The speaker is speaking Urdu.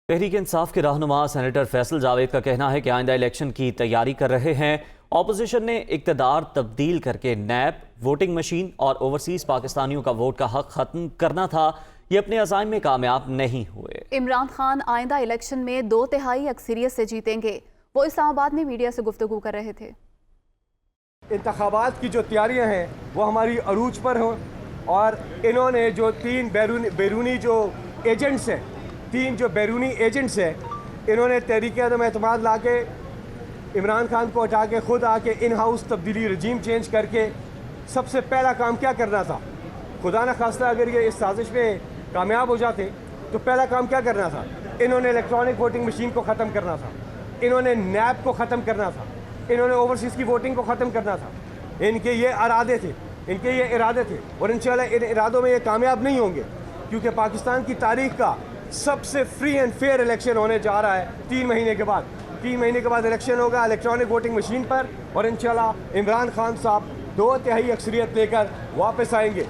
تحریک انصاف کے رہنما سینیٹر فیصل جاوید کا کہنا ہے کہ آئندہ الیکشن کی تیاری کر رہے ہیں۔ اپوزیشن نے اقتدار تبدیل کر کے نیب، ووٹنگ مشین اور اوورسیز پاکستانیوں کا ووٹ کا حق ختم کرنا تھا، یہ اپنے عزائم میں کامیاب نہیں ہوئے۔ عمران خان آئندہ الیکشن میں 2/3 اکثریت سے جیتیں گے۔ وہ اسلام آباد میں میڈیا سے گفتگو کر رہے تھے۔ انتخابات کی جو تیاریاں ہیں وہ ہماری عروج پر ہوں، اور انہوں نے جو تین بیرونی جو ایجنٹس ہیں، انہوں نے تحریک عدم اعتماد لا کے عمران خان کو ہٹا کے خود آ کے ان ہاؤس تبدیلی رجیم چینج کر کے سب سے پہلا کام کیا کرنا تھا؟ خدا نہ خواستہ اگر یہ اس سازش میں کامیاب ہو جاتے تو پہلا کام کیا کرنا تھا؟ انہوں نے الیکٹرانک ووٹنگ مشین کو ختم کرنا تھا، انہوں نے نیب کو ختم کرنا تھا، انہوں نے اوورسیز کی ووٹنگ کو ختم کرنا تھا۔ ان کے یہ ارادے تھے اور انشاءاللہ ان ارادوں میں یہ کامیاب نہیں ہوں گے، کیونکہ پاکستان کی تاریخ کا سب سے فری اینڈ فیئر الیکشن ہونے جا رہا ہے 3 مہینے کے بعد۔ 3 مہینے کے بعد الیکشن ہوگا الیکٹرانک ووٹنگ مشین پر، اور انشاءاللہ عمران خان صاحب 2/3 اکثریت لے کر واپس آئیں گے۔